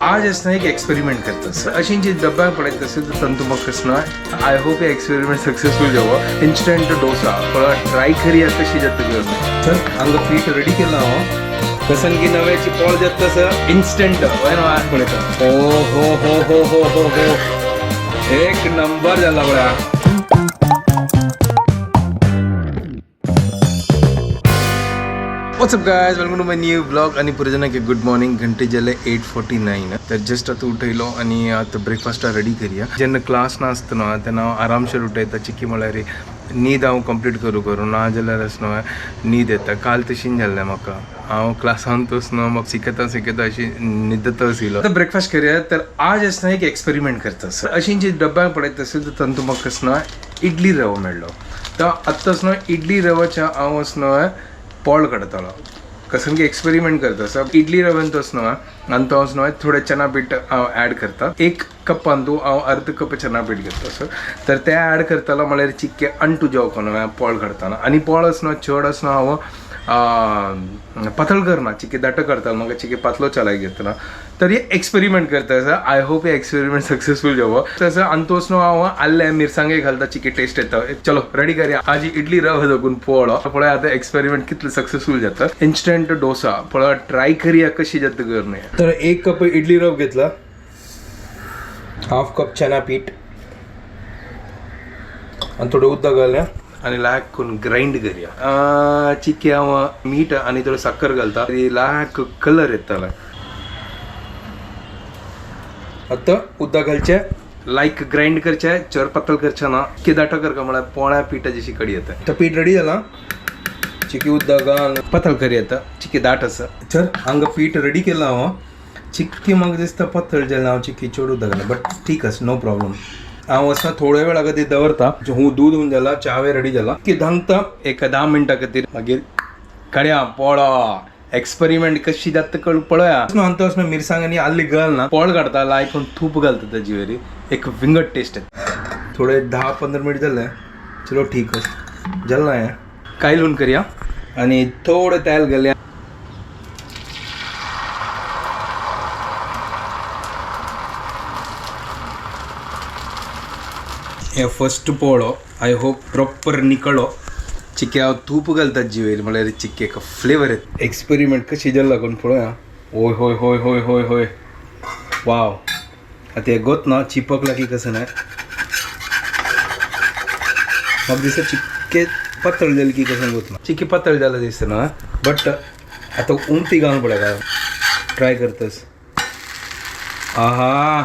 आज असं एक एक्सपेरिमेंट करतस अशी डब्बा पडत असेल तर तंतुमक असणं आय होप हे एक्सपेरिमेंट सक्सेसफुल जावं इन्स्टंट डोसा थोडा ट्राय करी कशी जात चल हांगा पीठ रेडी केला हांव कसन की नव्याची पोळ जात तसं इन्स्टंट पळयता ओ हो हो हो हो हो हो एक नंबर झाला बळा what's up guys welcome to my new blog आणि पुरेजना की गुड मॉर्निंग घंटे जाले 8:49 तर जस्ट आता उठयलो आणि आता ब्रेकफास्ट रेडी करूया जेन्ना क्लास नासतना तेन्ना आरामशेर उठयता चिकी म्हळ्यार न्हीद हांव कंप्लीट करूं ना जाल्यार असनो न्हीद येता काल तशीं जाल्लें म्हाका हांव क्लासान तोसनो म्हाका शिकयता अशी न्हिदता आशिल्लो तर ब्रेकफास्ट करूया तर आज असना एक एक्सपेरिमेंट करता अशी जी डब्याक पडयत असेल तर तातूंत म्हाका असनो इडली रवो मेळ्ळो तर आत्ता असनो इडली रवाच्या हांव असनो पोळ काडतालो कसं की एक्सपेरिमेंट करता सर इडली रव्यान तो असनो आनी तो असनो थोडे चना पीठ हांव ॲड करता एक कपान तूं हांव अर्द कप चना पीठ घेता सर तर ते ॲड करतालो म्हळ्यार चिक्के अंटू जेवकोन पोळ काडताना आनी पोळ असनो चड असनो हांव पातळ करना चिके दाट करता म्हाका चिके पातलो चलाय घेतना तर हे एक्सपेरिमेंट करता सर आय होप हे एक्सपेरिमेंट सक्सेसफुल जावो तसं आनी तो असनो हांव आल्ले मिरसांगे घालता चिके टेस्ट येता चलो रेडी करूया आज इडली रवा जगून पोळो पळय आता एक्सपेरिमेंट कितले सक्सेसफुल जाता इन्स्टंट डोसा पळय ट्राय करूया कशी जाता करणे तर एक कप इडली रवा घेतला हाफ कप चना पीठ आणि थोडं उदक घालया आणि लायक करून ग्राइंड करूया चिके हांव मीठ आणि थोडं साखर घालता लायक कलर येताला आता उदक घालचे लायक ग्राइंड करचे चर पातळ करचे ना की दाट करका म्हळ्यार पोळ्या पिठाची शिकडी येता तर पीठ रेडी जाला चिकी उदक घाल पातळ करी येता चिकी दाट आसा चल हांगा पीठ रेडी केला हांव चिक्की म्हाका दिसता पातळ जालें हांव चिकी चड उदक घालें बट ठीक आसा नो प्रॉब्लम हांव असं थोड्या वेळा खातीर दवरता दूद होऊन जाला चावे रेडी जाला की धांगता एक 10 मिनटां खातीर मागीर काडया पोळो एक्सपेरिमेंट कशी जाता कळ पळया हांव असं मिरसांग आनी आल्ली घाल ना पोळ काडता लायक तूप घालता ताजी वेरी एक विंगट टेस्ट येता थोडे 10-15 मिनट जाले चलो ठीक आसा जाल्ला हें कायलून करया आनी थोडें तेल घालया हे फर्स्ट पोळो आय होप प्रॉपर निकळो चिके हांव तूप घालता जिवेर म्हळ्यार चिक्केक फ्लेवर येता एक्सपेरिमेंट कशी जाल्ला कोण पळोवया ओय होय होय होय होय होय वाव आतां हे गोत ना चिपकला की कसं नाही म्हाका दिसता चिक्के पातळ जाली की कसं गोत ना चिक्के पातळ जाला दिसता ना बट आतां उमटी घालून पळय ट्राय करतस आहा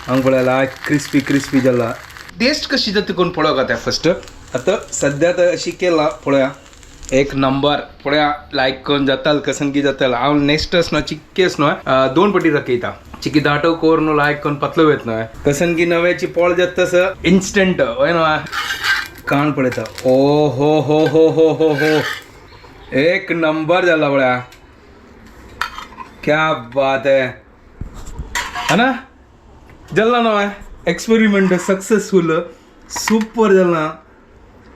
हांगा पळयला क्रिस्पी क्रिस्पी जाला टेस्ट कशी जाता कोण पळोवया त्या फर्स्ट आता सध्या तर अशी केला पळया एक नंबर पळया लायक करून जाता कसन की जाता हांव नेक्स्ट असनो चिक्के असनो 2 पटी रकयता चिकी दाटो कोर लायक करून पतलो वेत न्हय कसन की नव्याची पोळ जाता तसं इन्स्टंट हय न्हय कान पळयता ओ हो हो हो हो हो हो एक नंबर जाला पळया क्या बात है ना जल्ला न्हय एक्सपेरिमेंट सक्सेसफुल सुपर जाला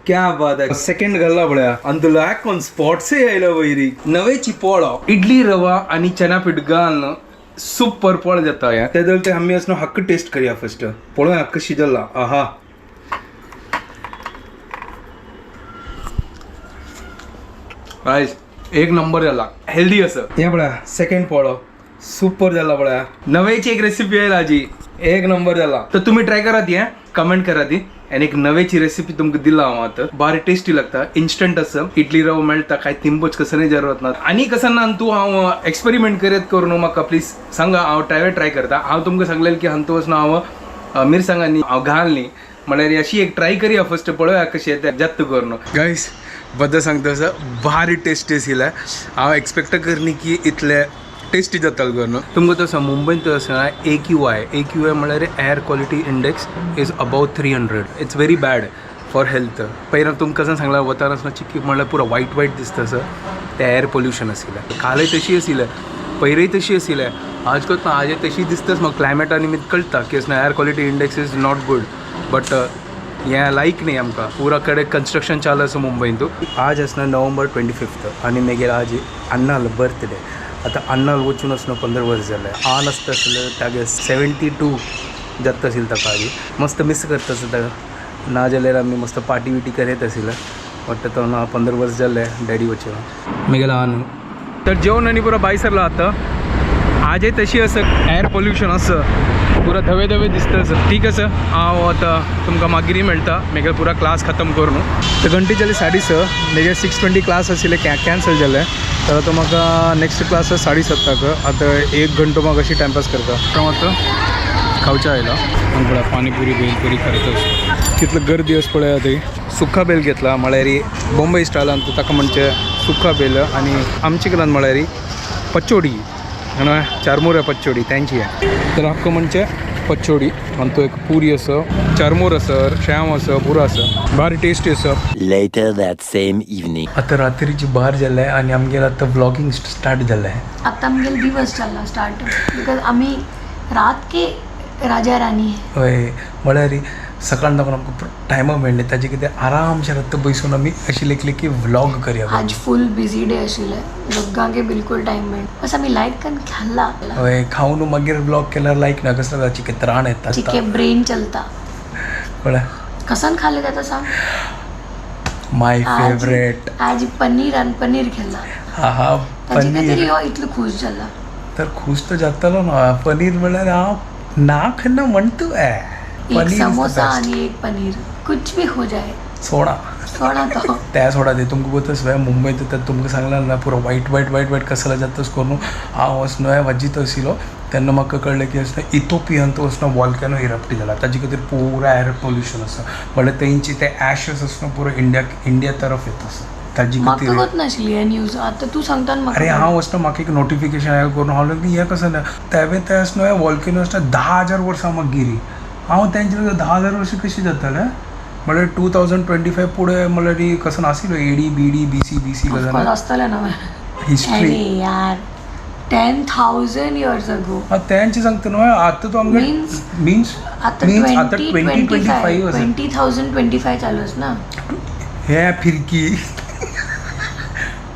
क्या बात है सेकंड घालला पळया आनी तो लायक ऑन स्पॉट्सय आयला वयरी नवेची पोळो इडली रवा आणि चना पीठ घालून सुपर पोळ जाता हे ते जाल्यार आमी असनो हक्क टेस्ट करया फर्स्ट पळोवया कशी जाला आहा गाइस एक नंबर जाला हेल्दी असं हे पळया सेकंड पोळो सुपर जाला पळया नवेची एक रेसिपी आहे राजी एक नंबर जाला तर तुम्ही ट्राय करा ती कमेंट करा ती आणि एक नवेची रेसिपी तुमकां दिला हांव आतां बारी टेस्टी लागता इन्स्टंट असं इडली रवा मेळटा काय तिंबूच कसं नाही जरूरत ना आणि कसं ना तू हांव एक्सपेरिमेंट करत करून म्हाका प्लीज सांगा हांव ट्राय करता हांव तुमकां सांगलें की हांव वचून हांव मिरसांगांनी हांव घालनी म्हळ्यार अशी एक ट्राय करूया फर्स्ट पळोवया कशी येता जास्त करून गायस बद्दल सांगता असं भारी टेस्टी आशिल्लें हांव एक्सपेक्ट करनी की इतले टेस्टी जाताल करून तुमकां तसं मुंबईत तसं AQI म्हळ्यार air quality index is above 300 it's very bad for health पयलीं तुमकां कसं सांगलां वताना असं चिक्की म्हळ्यार पुरो वायट दिसता असं ते एअर पोल्युशन आशिल्लें कालय तशी आशिल्लें पयरय तशी आशिल्लें आज करता आज तशी दिसताच म्हाका क्लायमेटा निमित्त कळटा की air quality index is not good but हें लायक न्ही आमकां पुरा कडेन कंस्ट्रक्शन चालू आसा मुंबईत आज आसना नोव्हेंबर 25 आनी मागीर आज अण्णालो बर्थडे आता अन्ना वचून असणं 15 वर्ष झालं आ नसतं असलं त्यागे 72 जात असेल त्या काळी मस्त मिस करत असं त्या ना जाल्यार आम्ही मस्त पार्टी विटी करत असेल वाटतं तो ना 15 वर्ष झालं आहे डॅडी वचून मी गेला आणू तर जेवण आणि पुरा बायसरला आता आजही तशी असं एअर पोल्युशन असं पुरा धवे धवे दिसतं असं ठीक असं हांव आतां तुमकां मागीर मेळटा म्हगे पुरा क्लास खतम करून तर घंटी जाली 6:30 म्हजे 6:20 क्लास आशिल्ले कॅन्सल जाले तर आतां म्हाका नेक्स्ट क्लास 7:30 आतां 1 घंटो म्हाका अशी टायमपास करता तो आतां खावच्या आयला आनी पळय पाणीपुरी बेलपुरी करता कितलो गर्दी आसा पळय थंय सुक्का बेल घेतला म्हळ्यार बॉम्बे स्टायलान ताका म्हणचे सुक्का बेल आनी आमचे कडल्यान म्हळ्यार पचोडी आणि चारमोर पचोडी त्यांची आहे तर हक्क म्हणजे पचोडी आणि तो एक पुरी असं चारमोर असं श्याम असं पुरा असं भारी टेस्टी असं Later that same evening. आता रात्रीची बार जाल्ले आणि आमगेर आता व्लॉगिंग स्टार्ट झालंय आता आमगेले दिवस चालला स्टार्ट बिकॉज आम्ही रात के राजा राणी आहे हय म्हळ्यार सकाळ दाखोवन आमकां टायमा मेळ्ळे ताजे कितें आरामशें रात बसून आमी अशी लेखली की व्लॉग करया आज फुल बिजी डे आशिल्लें दोगांके बिलकुल टायम मेळ बस आमी लायट करून खाल्ला हय खावन मागीर व्लॉग केल्यार लायक ना कसलो जाता चिके त्राण येता चिके ब्रेन चलता कळ्ळें कसन खाल्ले जाता सांग माय फेवरेट आज पनीर आणि पनीर खाल्ला हा हा ताजे पनीर खातीर हो इतलो खूश जाला तर खुश तर जातलो ना पनीर म्हळ्यार हांव नाक ना म्हणतो एक समोसा आणि एक पनीर कुछ भी हो जाए सोडा सोडा तो त्या सोडा ते तुमकां पतस वे मुंबईत तर तुमकां सांगला ना पुरो वायट वायट वायट वायट कसला जातस करून हांव वचनो वाजीत आशिल्लो तेन्ना म्हाका कळ्ळें की असं इथोपियन तो वचनो वॉल्कॅनो इरप्ट जाला ताजे खातीर पुरा एअर पोल्युशन आसा म्हळ्यार तेंची ते ॲशेस आसना पुरो इंडिया तरफ येता ताजी म्हाका खातीर वच नाशिल्ली हे न्यूज आता तू सांगता अरे हांव वचना म्हाका एक नोटिफिकेशन आयलें करून हांव की हें कसं ना तेवे ते आसनो हे वॉल्कॅनो आसना 10,000 वर्सां म्हाका गिरी हांव तेंचे 10,000 वर्सां कशी जाताले म्हळ्यार 2025 पुढे म्हळ्यार कसं नाशिल्लो एडी बीडी बीसी कसं आसतलें ना हिस्ट्री अरे यार 10,000 years ago तेंचे सांगता न्हू आतां तो आमगे मिन्स आता आता 2025 2025 चालू आसा ना हे फिरकी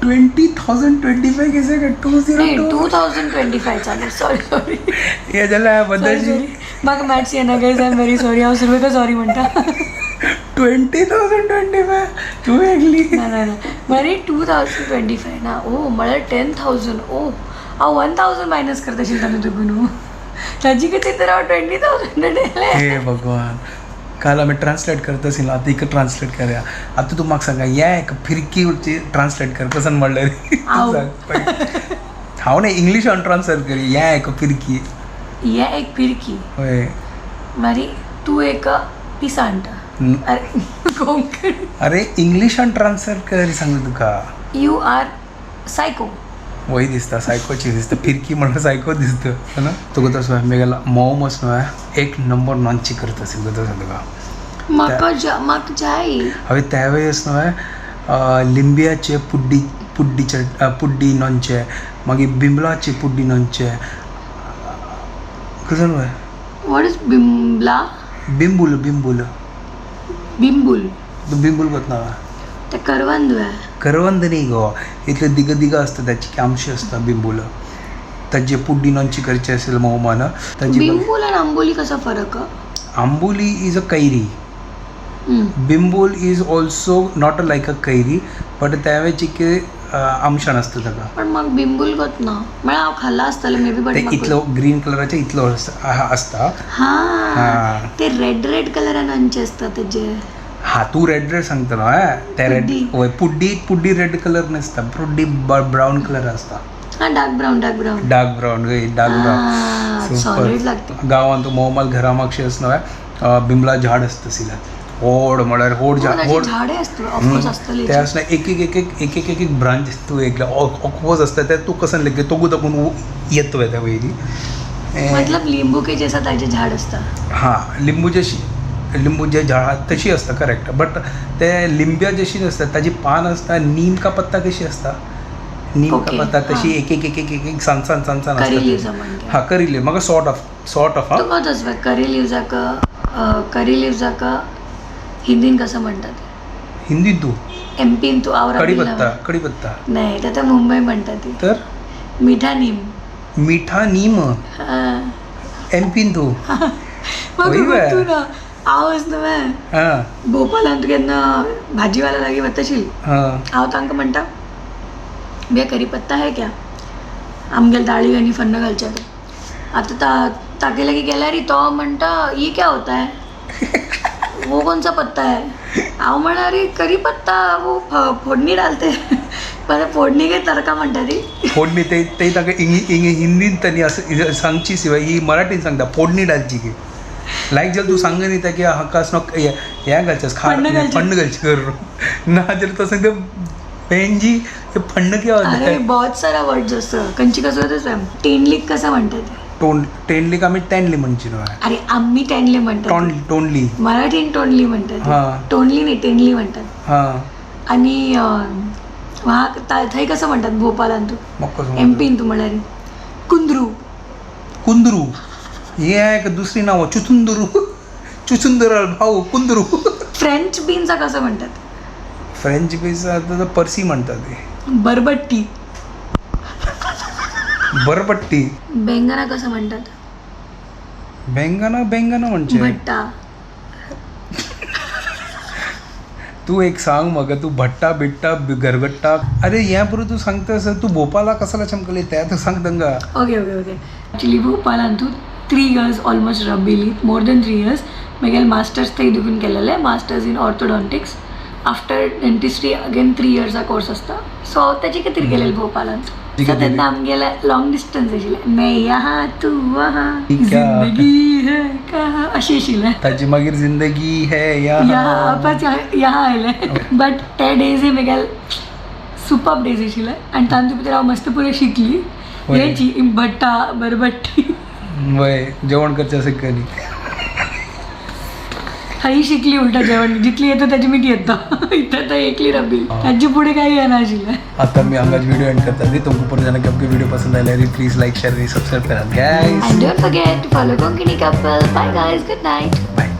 2025 कैसे का 2025 चालू सॉरी हे जाल्यार बद्दलची म्हाका मॅथ्स येना guys I am very sorry हांव सुरवेका सॉरी म्हणटा 2025 तू वेगळी ना म्हळ्यार 2025 ना ओ म्हळ्यार 10,000 ओ हांव 1,000 मायनस करता आशिल्लो न्हू तुका न्हू ताजी खातीर तर हांव 20,000 हे भगवान काल आमी ट्रान्सलेट करता आशिल्लो आतां एक ट्रान्सलेट करया आतां तूं म्हाका सांगा या एक फिरकी ट्रान्सलेट कर कसं म्हणल्यार हांव न्ही इंग्लिशान ट्रान्सलेट करी या एक फिरकी ये एक फिरकी होय मारी तू एक पिसांट अरे कोंकणी अरे इंग्लिशान ट्रान्सलेट कर सांगता तुका यू आर सायको वय दिसता सायकोची दिसता फिरकी म्हणल्यार सायको दिसता ना तुका तसो मेगेला मोम असो एक नंबर नॉनची करता असेल तसो तुका म्हाका जाय हांवें त्या वेळेस न्हय लिंबियाचे पुड्डी नॉनचे मागीर बिमलाचे पुड्डी नॉनचे कसं न्हय वॉट इज बिमला बिंबूल तूं बिंबूल करतना ते करवंद करवंद न्ही गो इतले दिगा असता त्याची आमशी असता बिंबूल ताजे पुड्डी नॉनची करची असेल मोमान ताजी बिंबूल आणि आंबोली कसा फरक Amboli is a kairi bimbul is also not like a kairi but त्या वेळची की आमशान असतं ताका पण म्हाका बिंबूल गत ना म्हळ्यार हांव खाल्ला आसतलें मे बी बट ते इतलो ग्रीन कलराचे इतलो असता हा ते रेड कलरान अंचे असता तेजे हा तू रेड सांगता न्हय ते रेड हय पुड्डी रेड कलर नासता पुड्डी ब्राऊन कलर असता हा dark brown dark brown solid लागते गांवांत मोमाल घरा मागशे असना बिमला झाड असता सिला होड म्हळ्यार होड झाडे असतो ऑफकोर्स असतली ते असना एक ब्रांच तू एक ऑफकोर्स असता ते तू कसं लेगे तो दाखवून येतोय त्या वयली मतलब लिंबू के जैसा ताजे झाड असता हा लिंबू जे झाड तशी असता करेक्ट बट ते लिंब्या जशी नसता ताजी पान असता नीम का पत्ता कशी असता नीम का पत्ता तशी एक सान असता हा करी लिव्ह म्हाका सॉर्ट ऑफ तुका तसं करी लिव्हजाक हिंदीन कसं म्हणतात हिंदी तू एमपीन तू आवरा कढीपत्ता नाही तर मुंबई म्हणतात तर मिठा नीम मिठा नीम एमपीन तू मग वही है। तू ना आवच न्हय हां भोपाळांत तूं केन्ना भाजीवाला लागीं वताशील हां हांव तांकां म्हणटा भैया करी पत्ता है क्या आमगेल दाळी आनी फन्न घालचे आतां ताके लागीं गेल्यार तो म्हणटा ये क्या होता है वो कौन सा पत्ता है हांव म्हणा अरे करी पत्ता वो फोडणी डालते पण फोडणी काय तडका म्हणटा ती फोडणी ते ताका हिंदीन त्यांनी असं सांगची शिवाय ही मराठीन सांगता फोडणी डालची की लायक जर तू सांग न्ही की हाकास नको हें घालचेस फण्ण घालचें. फण्ण घालचे कर ना जर तो सांगता बहन जी हे फण्ण क्या होता अरे है बहुत सारा वर्ड असतं कंची कसं होतं टेंडलीक कसं म्हणतात टेंडलीक आम्ही टॅनली म्हणची न्हू अरे आम्ही टेंडले म्हणतात टोंडली मराठीन टोंडली हा. म्हणतात टोंडली नाही टेंडली म्हणतात हां आणि थंय कसं म्हणतात भोपाळांत तू मग कसं एमपीन तू म्हणाली कुंदरू कुंदरू हे आहे का दुसरी नावं चुचुंदरू भाऊ कुंदरू फ्रेंच बीनचा कसं म्हणतात फ्रेंच पिझ्झा तर पर्सी म्हणतात ते बरबट्टी बरपट्टी बेंगना कसं म्हणतात बेंगना म्हणजे भट्टा तू एक सांग मग तू भट्टा बिट्टा गरगट्टा अरे या पूर्वी तू सांगतेस तू भोपाला कसाला चमकले त्या तर सांग दंगा ओके ॲक्च्युली भोपाळांत तू 3 years almost probably more than 3 years मागीर मास्टर्स थंय देखून केलेले masters in orthodontics after dentistry again 3 yearsचा कोर्स असता सो हांव तेचे खातीर गेलेले भोपाळांत सो तेन्ना आमगेले लॉंग डिस्टन्स आशिल्ले मैं यहाँ तू वहाँ जिंदगी है कहाँ अशें आशिल्लें ताची मागीर जिंदगी है या यहाँ आयले बट ते डेज म्हगेल सुपर डेज आशिल्ले आनी तांतूं भितर हांव मस्त पुरे शिकली हेची भट्टा बरबट्टी वय जेवण करचे असे कधी हाही शिकली उलटा जेवण जितली येतं त्याची मीठ येतं इथं तर एकली रबील त्याची पुढे काही येणार आशिल्लें आता मी हांगाच व्हिडिओ एंड करता दी तुमको पूर्ण जाणां की आमचे व्हिडिओ पसंद आयल्यार प्लीज लाईक शेअर आणि सबस्क्राईब करा guys And don't forget to follow Konkini Couple. Bye guys, good night. Bye